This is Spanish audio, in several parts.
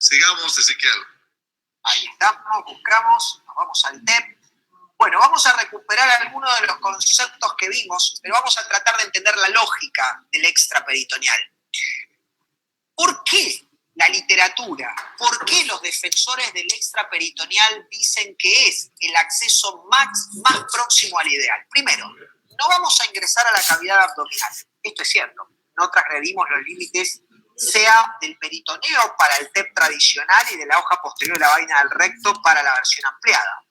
Sigamos, Ezequiel. Ahí estamos, buscamos, nos vamos al TEP. Bueno, vamos a recuperar algunos de los conceptos que vimos, pero vamos a tratar de entender la lógica del extraperitoneal. ¿Por qué la literatura, por qué los defensores del extraperitoneal dicen que es el acceso más próximo al ideal? Primero, no vamos a ingresar a la cavidad abdominal. Esto es cierto, no transgredimos los límites sea del peritoneo para el TEP tradicional y de la hoja posterior de la vaina del recto para la versión ampliada.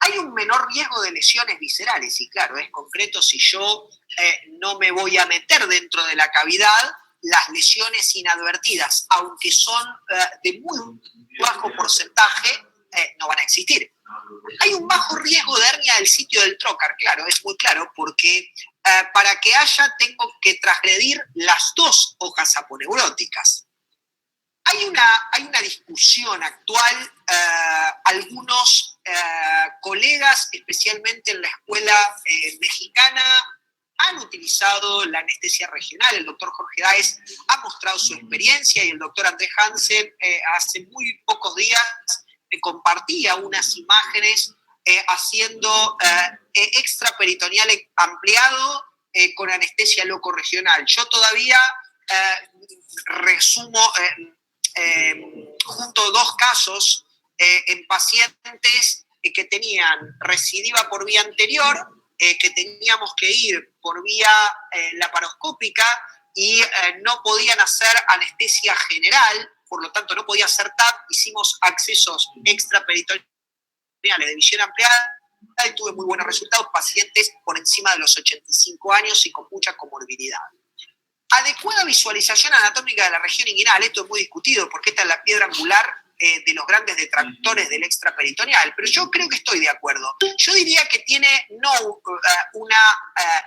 Hay un menor riesgo de lesiones viscerales, y claro, es concreto si yo no me voy a meter dentro de la cavidad, las lesiones inadvertidas, aunque son de muy bajo porcentaje, no van a existir. Hay un bajo riesgo de hernia del sitio del trocar, claro, es muy claro, porque para que haya tengo que transgredir las dos hojas aponeuróticas. Hay una discusión actual, algunos colegas, especialmente en la escuela mexicana, han utilizado la anestesia regional. El doctor Jorge Daes ha mostrado su experiencia y el doctor Andrés Hansen hace muy pocos días me compartía unas imágenes haciendo extraperitoneal ampliado con anestesia locorregional. Yo todavía resumo, junto dos casos en pacientes que tenían recidiva por vía anterior, que teníamos que ir por vía laparoscópica y no podían hacer anestesia general, por lo tanto no podía hacer TAP, hicimos accesos extraperitoneales de visión ampliada y tuve muy buenos resultados, pacientes por encima de los 85 años y con mucha comorbilidad. Adecuada visualización anatómica de la región inguinal, esto es muy discutido porque esta es la piedra angular de los grandes detractores del extraperitoneal, pero yo creo que estoy de acuerdo. Yo diría que tiene no una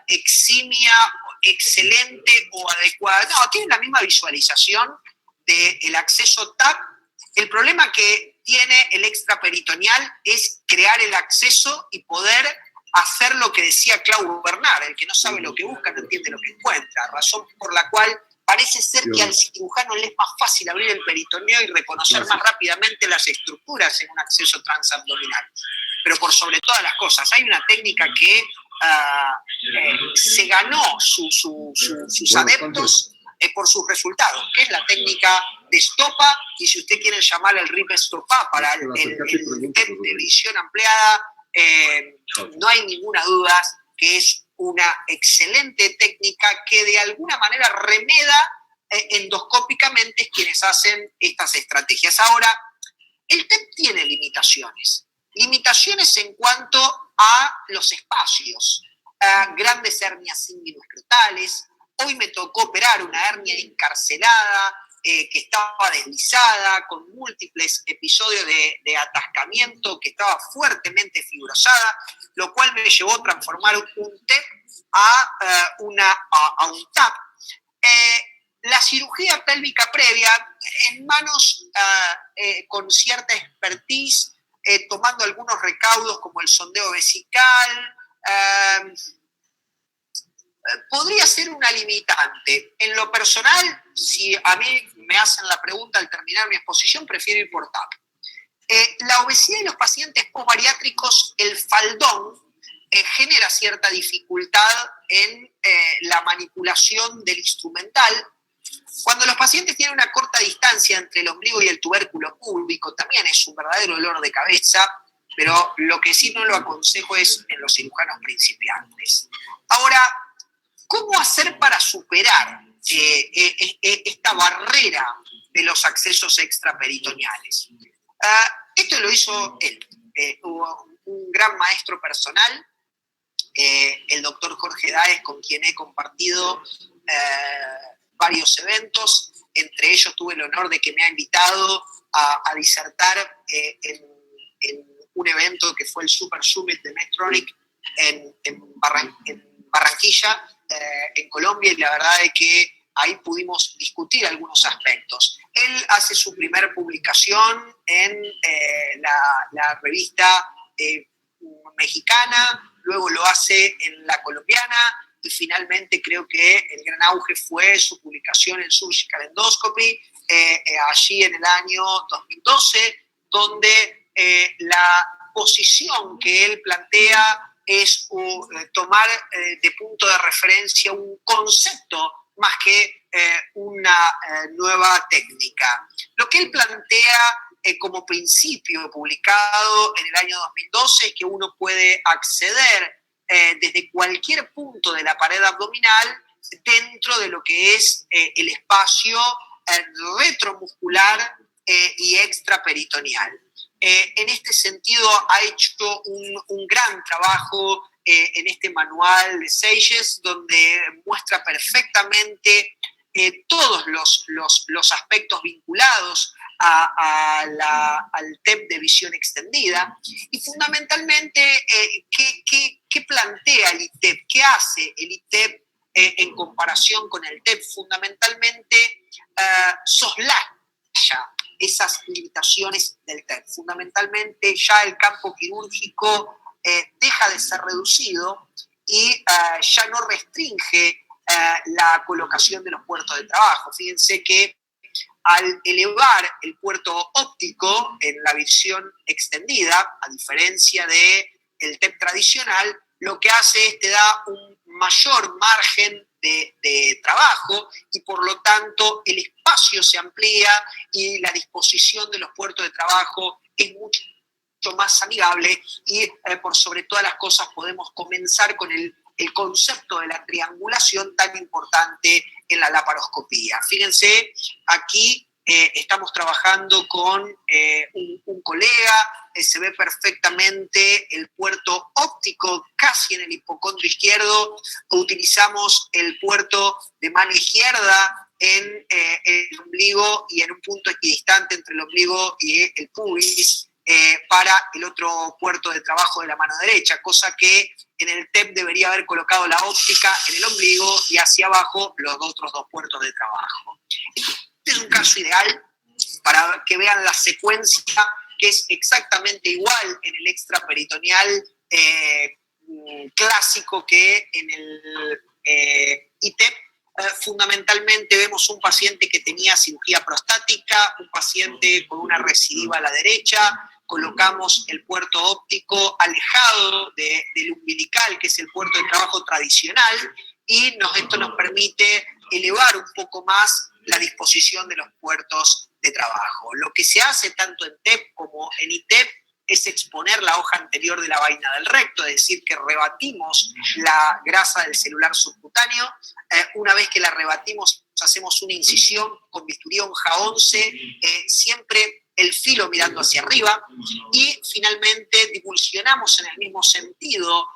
eximia, excelente o adecuada, no, tiene la misma visualización del acceso TAP. El problema que tiene el extraperitoneal es crear el acceso y poder hacer lo que decía Claudio Bernard: el que no sabe lo que busca no entiende lo que encuentra, razón por la cual parece ser que al cirujano le es más fácil abrir el peritoneo y reconocer más rápidamente las estructuras en un acceso transabdominal. Pero por sobre todas las cosas, hay una técnica que se ganó sus adeptos por sus resultados, que es la técnica de estopa, y si usted quiere llamar el RIP estopa para el TEP de visión ampliada, no hay ninguna duda que es una excelente técnica que de alguna manera remeda endoscópicamente quienes hacen estas estrategias. Ahora, el TEP tiene limitaciones en cuanto a los espacios, grandes hernias inguinoescrotales. Hoy me tocó operar una hernia encarcelada que estaba deslizada, con múltiples episodios de atascamiento, que estaba fuertemente fibrosada, lo cual me llevó a transformar un TEP a un TAP. La cirugía pélvica previa en manos con cierta expertise, tomando algunos recaudos como el sondeo vesical, podría ser una limitante. En lo personal, si a mí me hacen la pregunta al terminar mi exposición, prefiero ir por TAP. La obesidad en los pacientes posbariátricos, el faldón, genera cierta dificultad en la manipulación del instrumental. Cuando los pacientes tienen una corta distancia entre el ombligo y el tubérculo púbico, también es un verdadero dolor de cabeza, pero lo que sí no lo aconsejo es en los cirujanos principiantes. Ahora, ¿cómo hacer para superar esta barrera de los accesos extraperitoneales? Esto lo hizo él, un gran maestro personal, el doctor Jorge Daes, con quien he compartido varios eventos. Entre ellos tuve el honor de que me ha invitado a disertar en un evento que fue el Super Summit de Medtronic en Barranquilla, en Colombia, y la verdad es que ahí pudimos discutir algunos aspectos. Él hace su primera publicación en la revista mexicana, luego lo hace en la colombiana, y finalmente creo que el gran auge fue su publicación en Surgical Endoscopy, allí en el año 2012, donde la posición que él plantea es tomar de punto de referencia un concepto más que una nueva técnica. Lo que él plantea como principio publicado en el año 2012 es que uno puede acceder desde cualquier punto de la pared abdominal dentro de lo que es el espacio retromuscular y extraperitoneal. En este sentido ha hecho un gran trabajo en este manual de Seixas, donde muestra perfectamente todos los aspectos vinculados al TEP de visión extendida y fundamentalmente ¿qué plantea el ITEP? ¿Qué hace el ITEP en comparación con el TEP? Fundamentalmente soslaya esas limitaciones del TEP. Fundamentalmente ya el campo quirúrgico deja de ser reducido y ya no restringe la colocación de los puertos de trabajo. Fíjense que al elevar el puerto óptico en la visión extendida, a diferencia del TEP tradicional, lo que hace es te da un mayor margen de trabajo y por lo tanto el espacio se amplía y la disposición de los puertos de trabajo es mucho más amigable y por sobre todas las cosas podemos comenzar con el concepto de la triangulación tan importante en la laparoscopía. Fíjense, aquí estamos trabajando con un colega, se ve perfectamente el puerto óptico casi en el hipocondrio izquierdo, utilizamos el puerto de mano izquierda en el ombligo y en un punto equidistante entre el ombligo y el pubis para el otro puerto de trabajo de la mano derecha, cosa que en el TEP debería haber colocado la óptica en el ombligo y hacia abajo los otros dos puertos de trabajo. Este es un caso ideal para que vean la secuencia que es exactamente igual en el extraperitoneal clásico que en el ITEP. Fundamentalmente vemos un paciente que tenía cirugía prostática, un paciente con una recidiva a la derecha, colocamos el puerto óptico alejado del umbilical, que es el puerto de trabajo tradicional, y esto nos permite elevar un poco más la disposición de los puertos de trabajo. Lo que se hace tanto en TEP como en ITEP es exponer la hoja anterior de la vaina del recto, es decir, que rebatimos la grasa del celular subcutáneo. Una vez que la rebatimos, hacemos una incisión con bisturí onja 11, siempre el filo mirando hacia arriba, y finalmente divulsionamos en el mismo sentido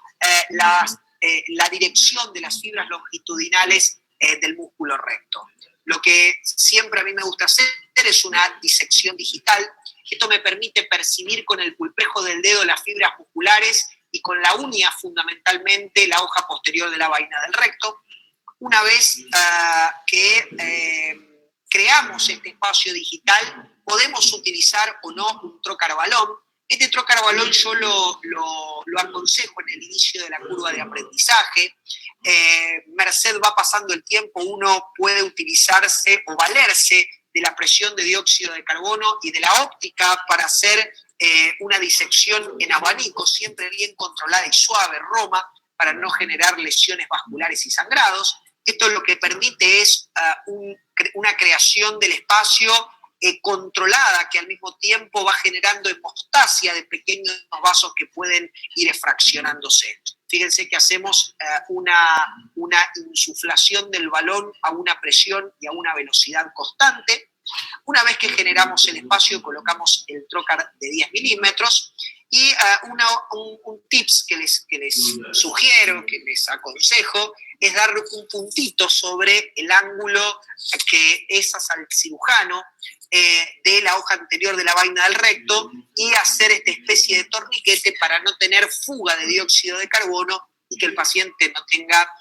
la dirección de las fibras longitudinales del músculo recto. Lo que siempre a mí me gusta hacer es una disección digital. Esto me permite percibir con el pulpejo del dedo las fibras musculares y con la uña fundamentalmente la hoja posterior de la vaina del recto. Una vez que creamos este espacio digital, podemos utilizar o no un trocar balón. Este trocar balón yo lo aconsejo en el inicio de la curva de aprendizaje. Merced va pasando el tiempo, uno puede utilizarse o valerse de la presión de dióxido de carbono y de la óptica para hacer una disección en abanico, siempre bien controlada y suave, Roma, para no generar lesiones vasculares y sangrados. Esto lo que permite es una creación del espacio controlada, que al mismo tiempo va generando hemostasia de pequeños vasos que pueden ir fraccionándose. Fíjense que hacemos una insuflación del balón a una presión y a una velocidad constante. Una vez que generamos el espacio, colocamos el trocar de 10 milímetros y un tips que les sugiero, que les aconsejo, es dar un puntito sobre el ángulo que es hacia el cirujano de la hoja anterior de la vaina del recto y hacer esta especie de torniquete para no tener fuga de dióxido de carbono y que el paciente no tenga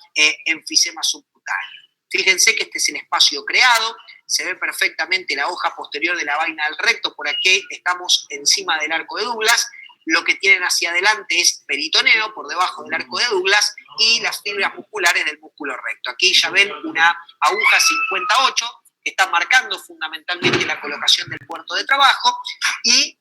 enfisema subcutáneo. Fíjense que este es el espacio creado, se ve perfectamente la hoja posterior de la vaina del recto, por aquí estamos encima del arco de Douglas, lo que tienen hacia adelante es peritoneo por debajo del arco de Douglas y las fibras musculares del músculo recto. Aquí ya ven una aguja 58, está marcando fundamentalmente la colocación del puerto de trabajo y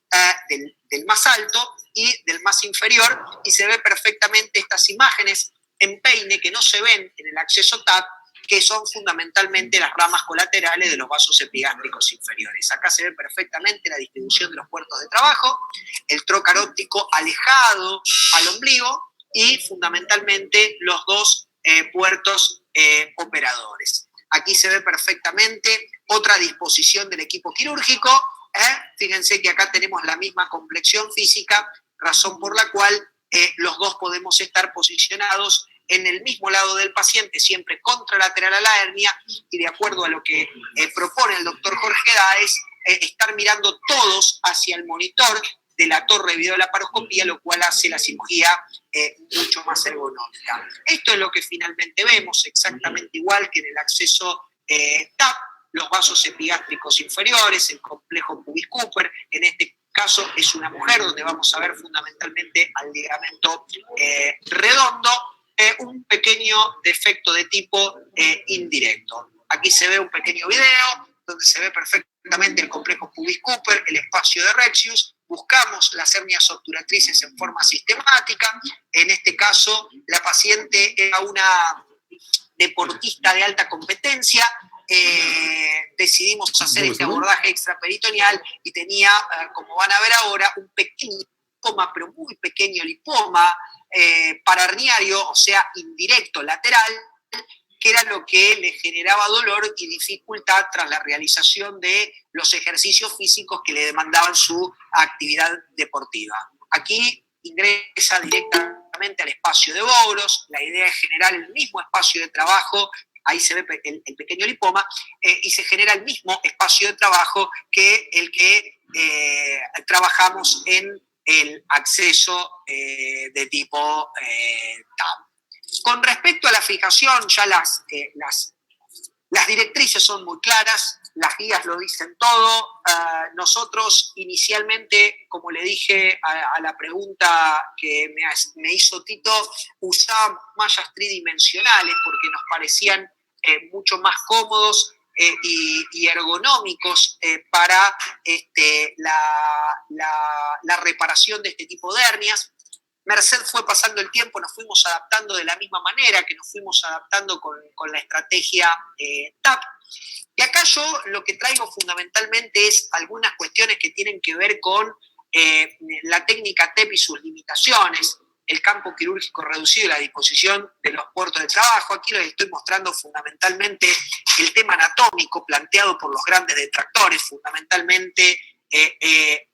del más alto y del más inferior, y se ve perfectamente estas imágenes en peine que no se ven en el acceso TAP, que son fundamentalmente las ramas colaterales de los vasos epigástricos inferiores. Acá se ve perfectamente la distribución de los puertos de trabajo, el trocar óptico alejado al ombligo y fundamentalmente los dos puertos operadores. Aquí se ve perfectamente otra disposición del equipo quirúrgico. Fíjense que acá tenemos la misma complexión física, razón por la cual los dos podemos estar posicionados en el mismo lado del paciente, siempre contralateral a la hernia, y de acuerdo a lo que propone el doctor Jorge Dáez, estar mirando todos hacia el monitor de la torre de videolaparoscopía, lo cual hace la cirugía mucho más ergonómica. Esto es lo que finalmente vemos, exactamente igual que en el acceso TAP, los vasos epigástricos inferiores, el complejo pubis-Cooper, en este caso es una mujer donde vamos a ver fundamentalmente al ligamento redondo, un pequeño defecto de tipo indirecto. Aquí se ve un pequeño video donde se ve perfectamente el complejo pubis-Cooper, el espacio de Retzius. Buscamos las hernias obturatrices en forma sistemática. En este caso, la paciente era una deportista de alta competencia. Decidimos hacer este abordaje extraperitoneal y tenía, como van a ver ahora, un pequeño lipoma, pero muy pequeño lipoma paraherniario, o sea, indirecto, lateral, que era lo que le generaba dolor y dificultad tras la realización de los ejercicios físicos que le demandaban su actividad deportiva. Aquí ingresa directamente al espacio de Bogros. La idea es generar el mismo espacio de trabajo, ahí se ve el pequeño lipoma, y se genera el mismo espacio de trabajo que el que trabajamos en el acceso de tipo TAP. Con respecto a la fijación, ya las directrices son muy claras, las guías lo dicen todo. Nosotros inicialmente, como le dije a la pregunta que me hizo Tito, usábamos mallas tridimensionales porque nos parecían mucho más cómodos y ergonómicos para la reparación de este tipo de hernias. Merced fue pasando el tiempo, nos fuimos adaptando de la misma manera que nos fuimos adaptando con la estrategia TAP. Y acá yo lo que traigo fundamentalmente es algunas cuestiones que tienen que ver con la técnica TEP y sus limitaciones, el campo quirúrgico reducido y la disposición de los puertos de trabajo. Aquí les estoy mostrando fundamentalmente el tema anatómico planteado por los grandes detractores, fundamentalmente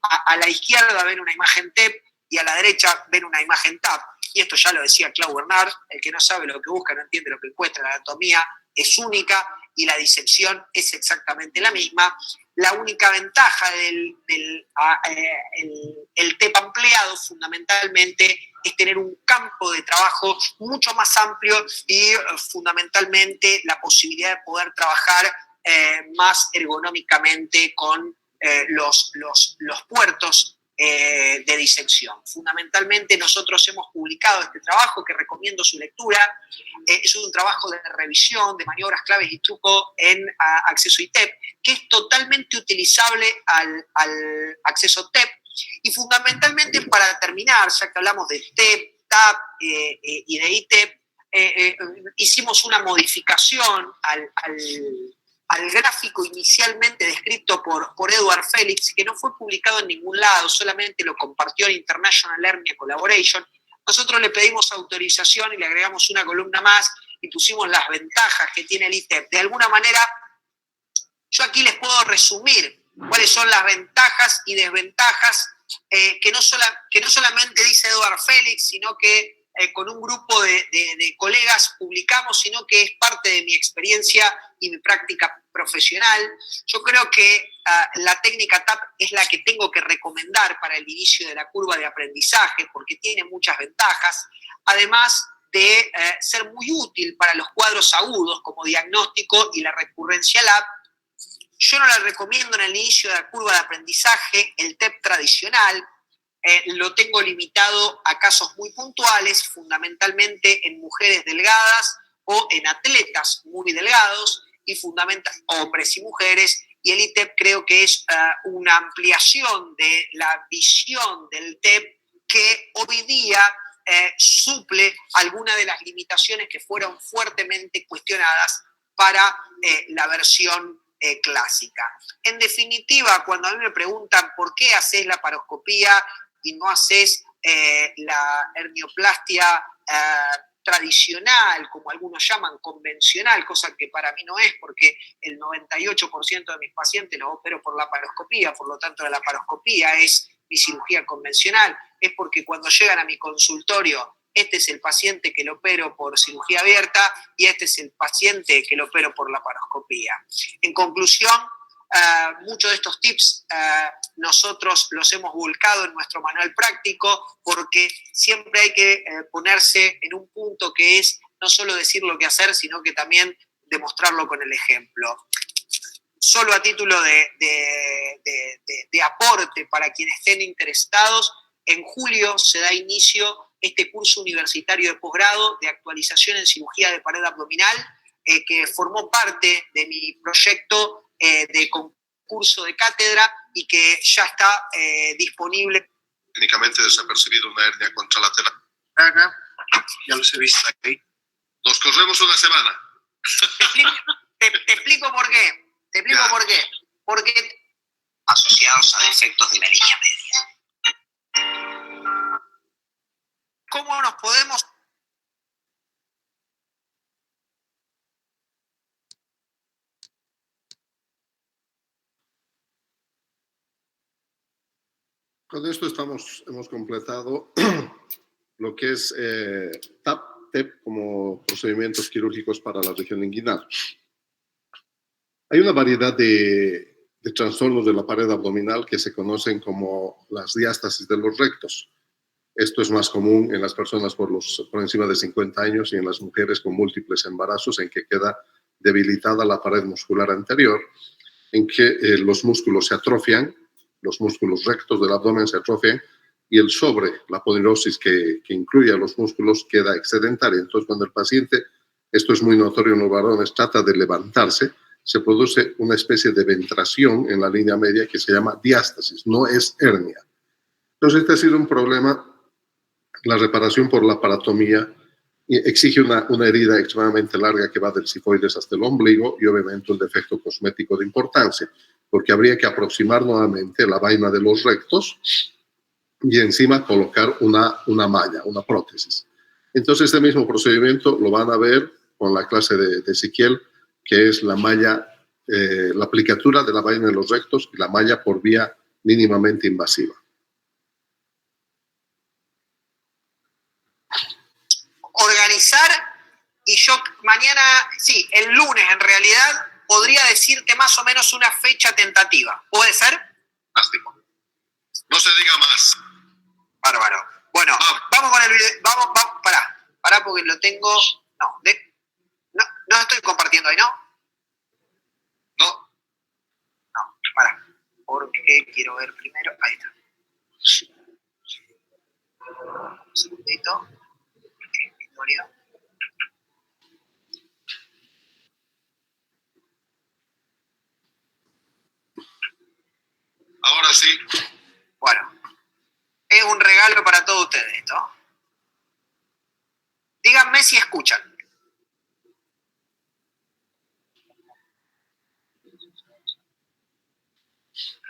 a la izquierda ven una imagen TEP, y a la derecha ven una imagen TAP. Y esto ya lo decía Claude Bernard: el que no sabe lo que busca no entiende lo que encuentra. La anatomía es única y la disección es exactamente la misma. La única ventaja del TEP ampliado fundamentalmente es tener un campo de trabajo mucho más amplio y fundamentalmente la posibilidad de poder trabajar más ergonómicamente con los puertos de disección. Fundamentalmente nosotros hemos publicado este trabajo que recomiendo su lectura. Es un trabajo de revisión de maniobras, claves y trucos en acceso ITEP, que es totalmente utilizable al acceso TEP. Y fundamentalmente, para terminar, ya que hablamos de TEP, TAP y de ITEP, hicimos una modificación al gráfico inicialmente descrito por Edward Felix, que no fue publicado en ningún lado, solamente lo compartió en International Hernia Collaboration. Nosotros le pedimos autorización y le agregamos una columna más y pusimos las ventajas que tiene el ITEP. De alguna manera, yo aquí les puedo resumir cuáles son las ventajas y desventajas que no solamente dice Edward Felix, sino que con un grupo de colegas publicamos, sino que es parte de mi experiencia y mi práctica profesional. Yo creo que la técnica TAP es la que tengo que recomendar para el inicio de la curva de aprendizaje, porque tiene muchas ventajas, además de ser muy útil para los cuadros agudos como diagnóstico y la recurrencia lab. Yo no la recomiendo en el inicio de la curva de aprendizaje el TEP tradicional. Lo tengo limitado a casos muy puntuales, fundamentalmente en mujeres delgadas o en atletas muy delgados, y fundamental, hombres y mujeres, y el ITEP creo que es una ampliación de la visión del TEP que hoy día suple algunas de las limitaciones que fueron fuertemente cuestionadas para la versión clásica. En definitiva, cuando a mí me preguntan por qué haces la laparoscopía y no haces la hernioplastia tradicional, como algunos llaman convencional, cosa que para mí no es, porque el 98% de mis pacientes los opero por laparoscopía, por lo tanto la laparoscopía es mi cirugía convencional, es porque cuando llegan a mi consultorio, este es el paciente que lo opero por cirugía abierta y este es el paciente que lo opero por laparoscopía. En conclusión, muchos de estos tips nosotros los hemos volcado en nuestro manual práctico porque siempre hay que ponerse en un punto que es no solo decir lo que hacer, sino que también demostrarlo con el ejemplo. Solo a título de aporte para quienes estén interesados, en julio se da inicio este curso universitario de posgrado de actualización en cirugía de pared abdominal, que formó parte de mi proyecto de concurso de cátedra y que ya está disponible. Técnicamente desapercibido una hernia contralateral. Ya los he visto aquí. Nos corremos una semana. Te explico por qué. Te explico por qué. Porque asociados a defectos de la línea media. ¿Cómo nos podemos... Con esto hemos completado lo que es TAP como procedimientos quirúrgicos para la región inguinal. Hay una variedad de trastornos de la pared abdominal que se conocen como las diástasis de los rectos. Esto es más común en las personas por encima de 50 años y en las mujeres con múltiples embarazos, en que queda debilitada la pared muscular anterior, en que los músculos se atrofian, los músculos rectos del abdomen se atrofian y el sobre, la aponeuritis que incluye a los músculos, queda excedentaria. Entonces, cuando el paciente, esto es muy notorio en los varones, trata de levantarse, se produce una especie de ventración en la línea media que se llama diástasis, no es hernia. Entonces, este ha sido un problema. La reparación por laparotomía exige una herida extremadamente larga que va del sifoides hasta el ombligo y obviamente un defecto cosmético de importancia, porque habría que aproximar nuevamente la vaina de los rectos y encima colocar una malla, una prótesis. Entonces este mismo procedimiento lo van a ver con la clase de Ezequiel, que es la malla, la aplicatura de la vaina de los rectos y la malla por vía mínimamente invasiva. Organizar y yo mañana, sí, el lunes en realidad podría decirte más o menos una fecha tentativa. ¿Puede ser? Fantástico. No se diga más. Bárbaro. Bueno, vamos con el video. Vamos, pará porque lo tengo. No estoy compartiendo ahí, ¿no? No. No, pará. Porque quiero ver primero. Ahí está. Un segundito. Ahora sí. Bueno, es un regalo para todos ustedes esto. Díganme si escuchan.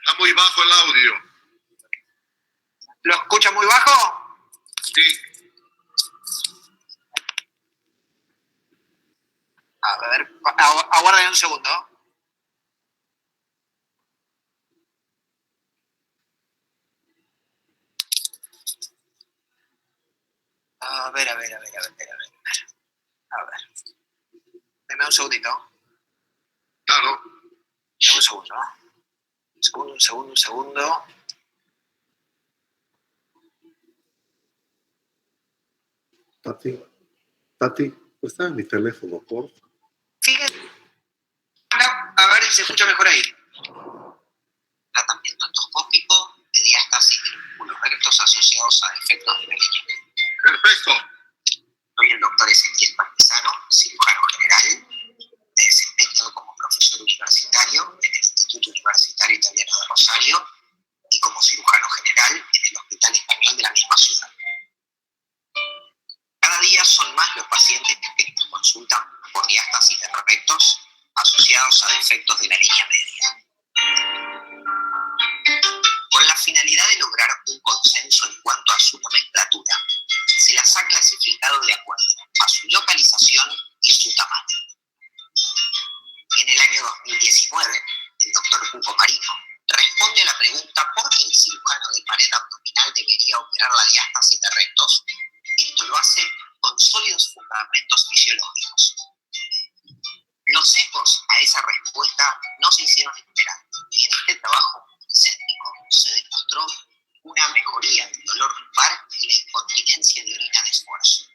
Está muy bajo el audio. ¿Lo escuchan muy bajo? Sí. A ver, aguarden un segundo. A ver. A ver. Deme un segundito. Claro. Deme un segundo. Un segundo. Tati, está en mi teléfono, por favor. Fíjense. A ver si se escucha mejor ahí. Tratamiento endoscópico de diástasis de músculos rectos asociados a defectos de la línea. Perfecto. Soy el doctor Ezequiel Parmesano, cirujano general. Me desempeño como barrio y como cirujano general en el Hospital Español de la misma ciudad. Cada día son más los pacientes que nos consultan por diástasis de rectos asociados a defectos de la línea media. Con la finalidad de lograr un consenso en cuanto a su nomenclatura, se las ha clasificado de acuerdo a su localización y su tamaño. En el año 2019, el doctor Hugo Marino responde a la pregunta ¿por qué el cirujano de pared abdominal debería operar la diástasis de rectos? Esto lo hace con sólidos fundamentos fisiológicos. Los ecos a esa respuesta no se hicieron esperar, y en este trabajo multicéntrico se demostró una mejoría del dolor lumbar y la incontinencia de orina de esfuerzo,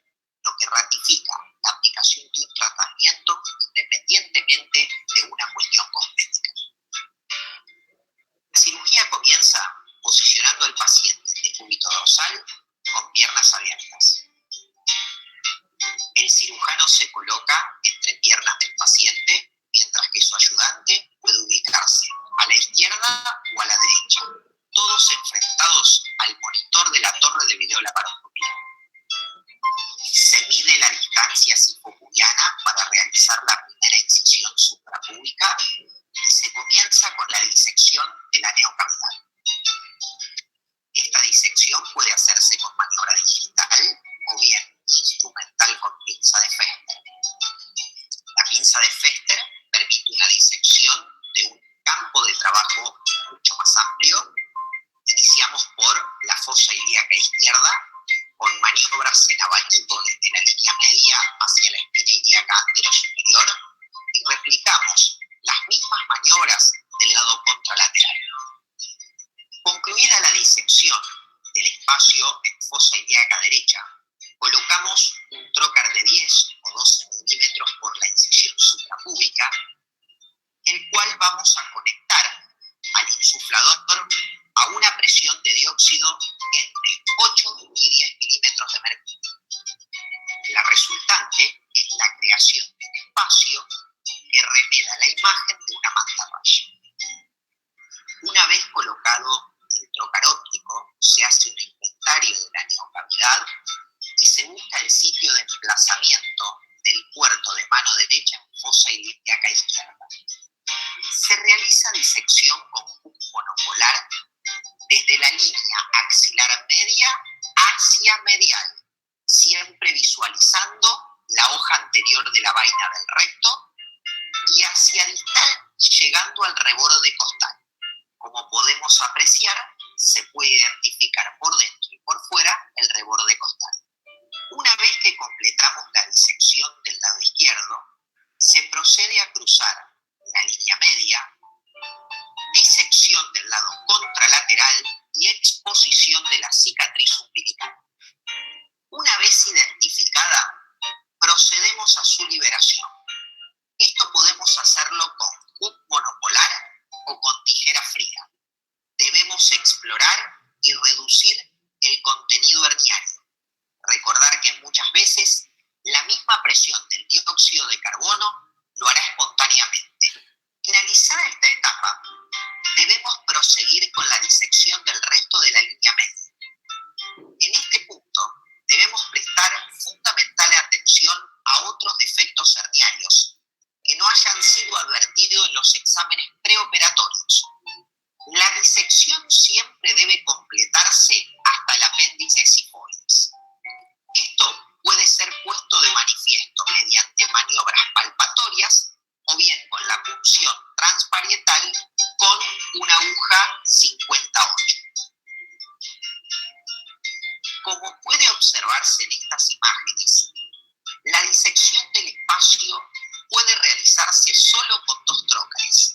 lo que ratifica la aplicación de un tratamiento independientemente de una cuestión cosmética. La cirugía comienza posicionando al paciente en decúbito dorsal con piernas abiertas. El cirujano se coloca entre piernas del paciente, mientras que su ayudante puede ubicarse a la izquierda o a la derecha, todos enfrentados al monitor de la torre de videolaparoscopía. Se mide la distancia cifopubiana para realizar la primera incisión suprapúbica y se comienza con la disección de la neocavidad. Esta disección puede hacerse con maniobra digital o bien instrumental con pinza de Fester. La pinza de Fester permite una disección de un campo de trabajo mucho más amplio. Iniciamos por la fosa ilíaca izquierda con maniobras en abanico desde la línea media hacia la espina ilíaca anterosuperior y replicamos las mismas maniobras del lado contralateral. Concluida la disección del espacio en fosa ilíaca derecha, colocamos un trocar de 10 o 12 milímetros por la incisión suprapúbica, el cual vamos a conectar al insuflador a una presión de dióxido entre 8 y 10 milímetros de mercurio. La resultante es la creación de un espacio que remeda la imagen de una mantarraya. Una vez colocado el trocar óptico, se hace un inventario de la neocavidad y se busca el sitio de emplazamiento del puerto de mano derecha en fosa ilíaca izquierda. Se realiza disección con hook monopolar desde la línea axilar media hacia medial, siempre visualizando la hoja anterior de la vaina del recto y hacia distal, llegando al reborde costal. Como podemos apreciar, se puede identificar por dentro y por fuera el reborde costal. Una vez que completamos la disección del lado izquierdo, se procede a cruzar la línea media, disección del lado contralateral y exposición de la cicatriz umbilical. Una vez identificada, procedemos a su liberación. Esto podemos hacerlo con hook monopolar o con tijera fría. Debemos explorar y reducir el contenido herniario. Recordar que muchas veces la misma presión del dióxido de carbono lo hará espontáneamente. Finalizada esta etapa, debemos proseguir con la disección del resto de la línea media. En este punto, debemos prestar fundamental atención a otros defectos herniarios que no hayan sido advertidos en los exámenes preoperatorios. La disección siempre debe completarse hasta el apéndice cifoides. Esto puede ser puesto de manifiesto mediante maniobras palpatorias o bien con la punción transparietal con una aguja 58. Como puede observarse en estas imágenes, la disección del espacio puede realizarse solo con dos trócares: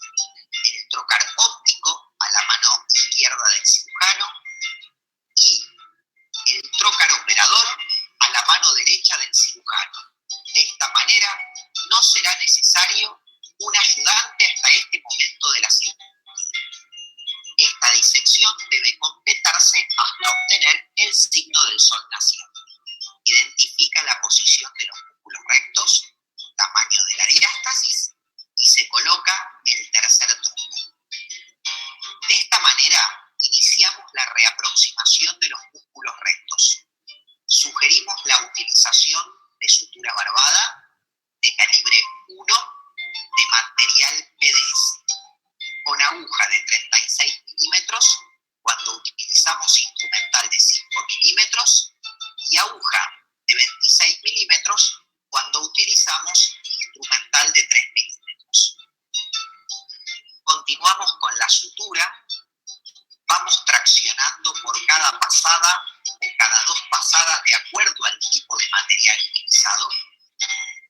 el trocar óptico a la mano izquierda del cirujano y el trocar operador a la mano derecha del cirujano. De esta manera, no será necesario un ayudante hasta este momento de la cirugía. Esta disección debe completarse hasta obtener el signo del sol naciente. Identifica la posición de los músculos rectos, tamaño de la diástasis y se coloca el tercer trocar. De esta manera, manera, iniciamos la reaproximación de los músculos rectos. Sugerimos la utilización de sutura barbada de calibre 1 de material PDS, con aguja de 36 milímetros cuando utilizamos instrumental de 5 milímetros y aguja de 26 milímetros cuando utilizamos instrumental de 3 milímetros. Continuamos con la sutura. Vamos traccionando por cada pasada o cada 2 pasadas de acuerdo al tipo de material utilizado.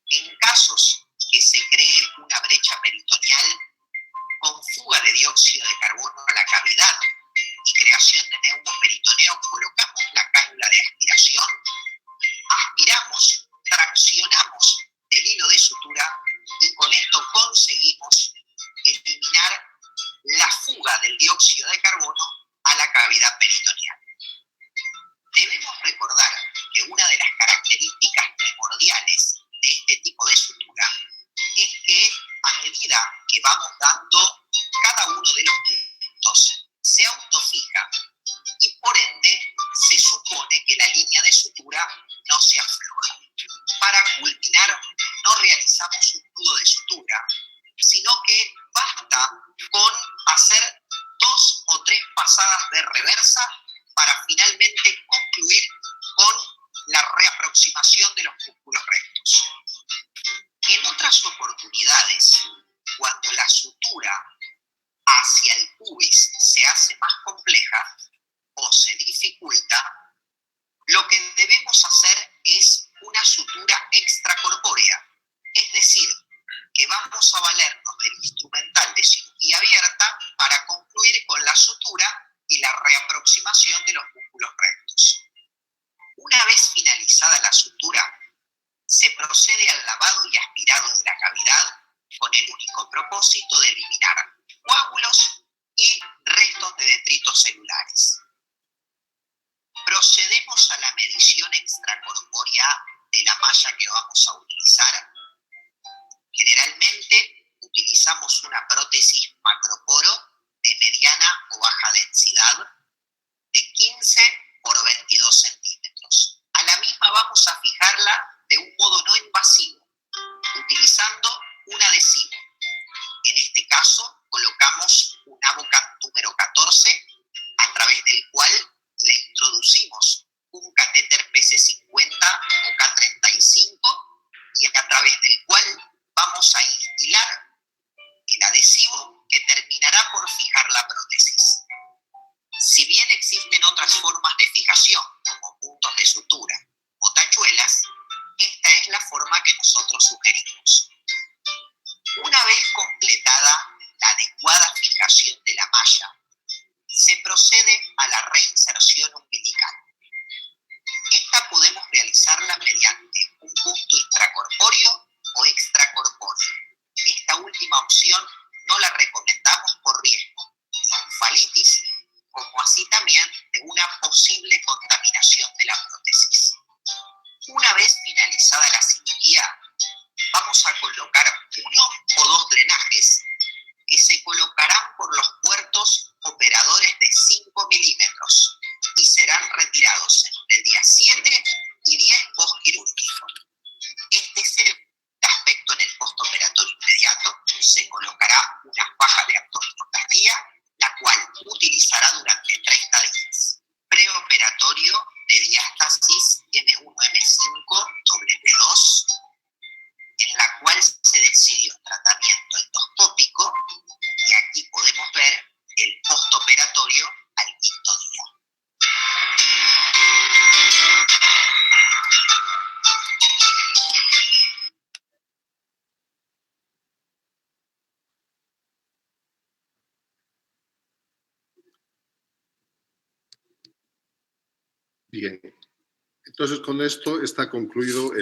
En casos que se cree una brecha peritoneal con fuga de dióxido de carbono a la cavidad y creación de neumoperitoneo, colocamos la cánula de aspiración, aspiramos, traccionamos el hilo de sutura y con esto conseguimos eliminar la fuga del dióxido de carbono a la cavidad peritoneal. Debemos recordar que una de las características primordiales de este tipo de sutura es que a medida que vamos dando cada uno de los puntos se autofija y por ende se supone que la línea de sutura no se afloja. Para culminar no realizamos un nudo de sutura, sino que basta con hacer 2 o 3 pasadas de reversa para finalmente concluir con la reaproximación de los músculos rectos. En otras oportunidades, cuando la sutura hacia el pubis se hace más compleja o se dificulta, lo que debemos hacer es una sutura extracorpórea, es decir, que vamos a valernos del instrumental de cirugía abierta para concluir con la sutura y la reaproximación de los músculos rectos. Una vez finalizada la sutura, se procede al lavado y aspirado de la cavidad con el único propósito de eliminar coágulos y restos de detritos celulares. Procedemos a la medición extracorpórea de la malla que vamos a utilizar. Generalmente utilizamos una prótesis macroporo de mediana o baja densidad de 15 por 22 centímetros. A la misma vamos a fijarla de un modo no invasivo, utilizando un adhesivo. En este caso colocamos un Avocat número 14, a través del cual le introducimos un catéter PC50 o K35 y a través del cual vamos a instilar el adhesivo que terminará por fijar la prótesis. Si bien existen otras formas de fijación, como puntos de sutura o tachuelas, esta es la forma que nosotros sugerimos. Una vez completada la adecuada fijación de la malla, se procede a la reinserción umbilical. Esta podemos realizarla mediante un punto intracorpóreo o extracorpóreo. Esta última opción no la recomendamos por riesgo de encefalitis, como así también de una posible contaminación de la prótesis. Una vez finalizada la cirugía, vamos a colocar 1 o 2 drenajes que se colocarán por los puertos operadores de 5 milímetros y serán retirados entre el día 7 y 10 postquirúrgico. Este es el aspecto en el postoperatorio inmediato. Se colocará una faja de abdominoplastia, la cual utilizará durante 30 días. Preoperatorio de diástasis M1-M5-W2, en la cual se decidió tratamiento endoscópico, y aquí podemos ver el postoperatorio al 5º día. Bien, entonces con esto está concluido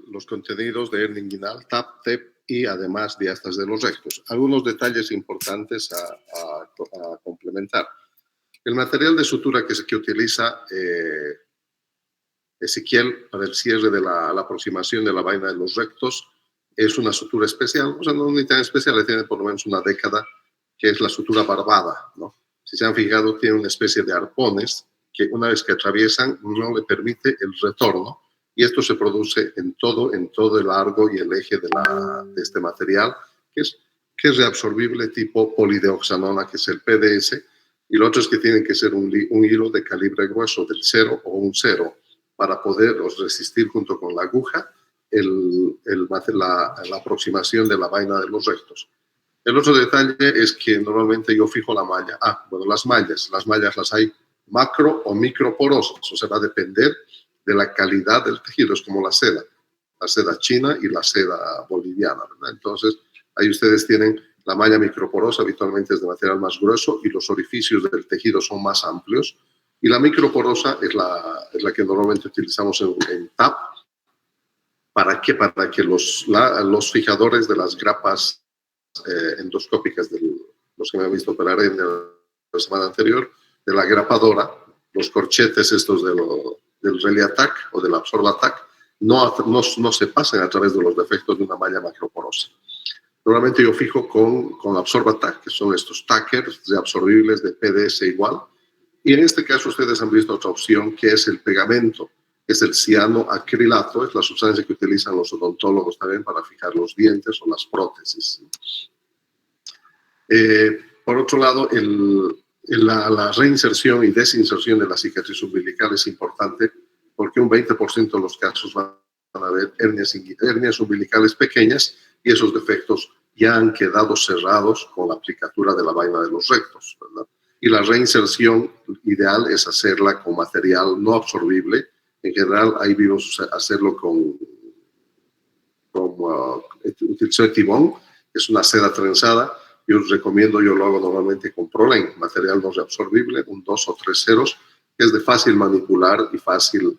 los contenidos de hernia inguinal, TAP, TEP y además diástasis de los rectos. Algunos detalles importantes a complementar. El material de sutura que utiliza Ezequiel para el cierre de la aproximación de la vaina de los rectos es una sutura especial, o sea, no ni tan especial, tiene por lo menos una década, que es la sutura barbada, ¿no? si se han fijado, tiene una especie de arpones que una vez que atraviesan no le permite el retorno, y esto se produce en todo el largo y el eje de este material, que es reabsorbible tipo polideoxanona, que es el PDS, y lo otro es que tiene que ser un hilo de calibre grueso del 0 o un 0 para poder resistir junto con la aguja la aproximación de la vaina de los rectos. El otro detalle es que normalmente yo fijo la malla. Las mallas las hay macro o microporosas, o sea, va a depender de la calidad del tejido, es como la seda china y la seda boliviana, ¿verdad? Entonces, ahí ustedes tienen la malla microporosa, habitualmente es de material más grueso y los orificios del tejido son más amplios, y la microporosa es la que normalmente utilizamos en TAP. ¿Para qué? Para que los fijadores de las grapas endoscópicas, los que me han visto operar en la semana anterior, de la grapadora, los corchetes estos del Reliatac o del Absorbatac, no se pasan a través de los defectos de una malla macroporosa. Normalmente yo fijo con Absorbatac, que son estos tackers reabsorbibles de PDS igual, y en este caso ustedes han visto otra opción, que es el pegamento, que es el cianoacrilato, es la sustancia que utilizan los odontólogos también para fijar los dientes o las prótesis. Por otro lado, la reinserción y desinserción de la cicatriz umbilical es importante, porque un 20% de los casos van a haber hernias umbilicales pequeñas, y esos defectos ya han quedado cerrados con la aplicatura de la vaina de los rectos, ¿verdad? Y la reinserción ideal es hacerla con material no absorbible. En general, ahí vimos hacerlo con utilización de tibón, que es una seda trenzada. Yo os recomiendo, yo lo hago normalmente con Prolen, material no reabsorbible, un 2 o 3 ceros, que es de fácil manipular y fácil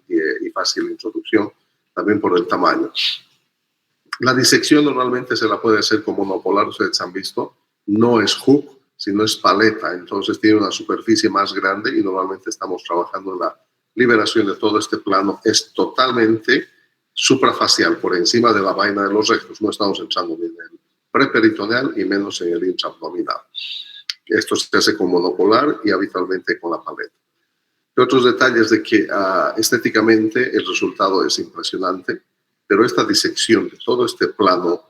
introducción, también por el tamaño. La disección normalmente se la puede hacer con monopolar, ustedes han visto, no es hook, sino es paleta, entonces tiene una superficie más grande, y normalmente estamos trabajando en la liberación de todo este plano. Es totalmente suprafacial, por encima de la vaina de los rectos, no estamos entrando ni en el preperitoneal y menos en el intraabdominal. Esto se hace con monopolar y habitualmente con la paleta. Y otros detalles de que estéticamente el resultado es impresionante, pero esta disección de todo este plano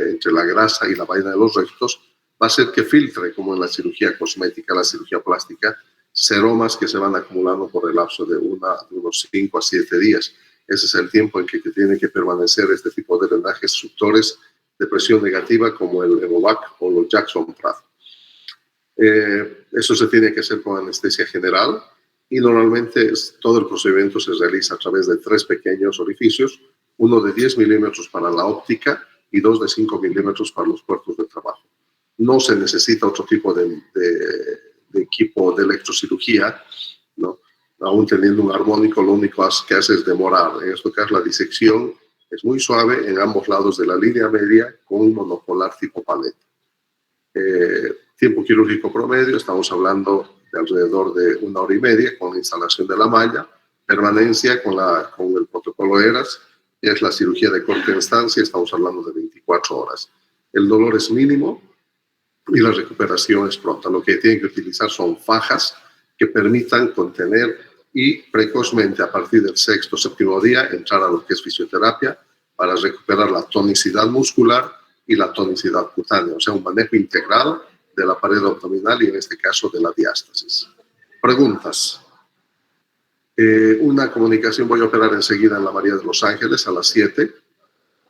entre la grasa y la vaina de los rectos va a hacer que filtre, como en la cirugía cosmética, la cirugía plástica, seromas que se van acumulando por el lapso de unos 5 a 7 días. Ese es el tiempo en que tiene que permanecer este tipo de drenajes suctores de presión negativa, como el Evovac o los Jackson Pratt. Eso se tiene que hacer con anestesia general, y normalmente todo el procedimiento se realiza a través de 3 pequeños orificios, uno de 10 milímetros para la óptica y 2 de 5 milímetros para los puertos de trabajo. No se necesita otro tipo de equipo de electrocirugía, ¿no? Aún teniendo un armónico, lo único que hace es demorar. En este caso, la disección es muy suave en ambos lados de la línea media, con un monopolar tipo paleta. Tiempo quirúrgico promedio, estamos hablando de alrededor de 1 hora y media con la instalación de la malla. Permanencia con el protocolo ERAS, que es la cirugía de corta instancia, estamos hablando de 24 horas. El dolor es mínimo y la recuperación es pronta. Lo que tienen que utilizar son fajas que permitan contener y precozmente, a partir del 6º o 7º día, entrar a lo que es fisioterapia para recuperar la tonicidad muscular y la tonicidad cutánea, o sea, un manejo integral de la pared abdominal y en este caso de la diástasis. Preguntas. Una comunicación, voy a operar enseguida en la María de los Ángeles a las 7.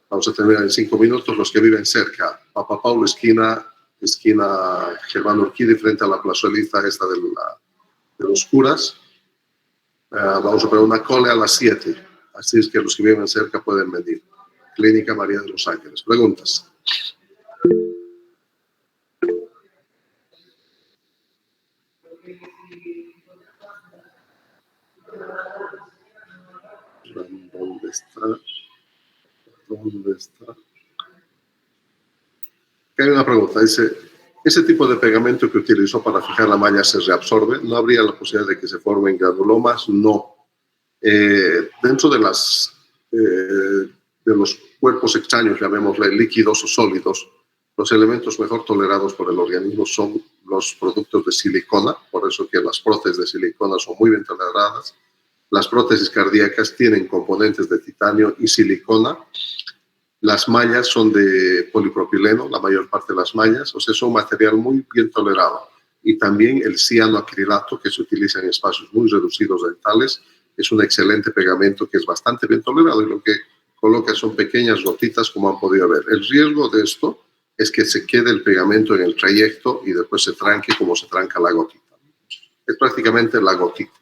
Vamos a terminar en 5 minutos. Los que viven cerca, Papa Paulo, esquina Germán Urquidi, frente a la plazolita esta de los curas. Vamos a operar una cole a las 7. Así es que los que viven cerca pueden venir. Clínica María de los Ángeles. Preguntas. ¿Dónde está? Hay una pregunta, dice, ¿ese tipo de pegamento que utilizó para fijar la malla se reabsorbe? ¿No habría la posibilidad de que se formen granulomas? No. Dentro de los cuerpos extraños, llamémosle líquidos o sólidos, los elementos mejor tolerados por el organismo son los productos de silicona, por eso que las prótesis de silicona son muy bien toleradas. Las prótesis cardíacas tienen componentes de titanio y silicona. Las mallas son de polipropileno, la mayor parte de las mallas, o sea, es un material muy bien tolerado. Y también el cianoacrilato, que se utiliza en espacios muy reducidos dentales, es un excelente pegamento que es bastante bien tolerado y lo que coloca son pequeñas gotitas, como han podido ver. El riesgo de esto es que se quede el pegamento en el trayecto y después se tranque como se tranca la gotita. Es prácticamente la gotita.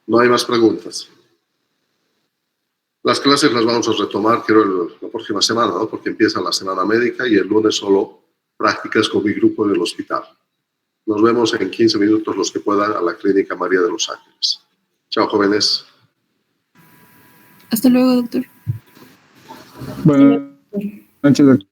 No hay más preguntas. Las clases las vamos a retomar, creo, la próxima semana, ¿no? Porque empieza la semana médica y el lunes solo prácticas con mi grupo en el hospital. Nos vemos en 15 minutos los que puedan a la Clínica María de los Ángeles. Chao, jóvenes. Hasta luego, doctor. Buenas noches, doctor.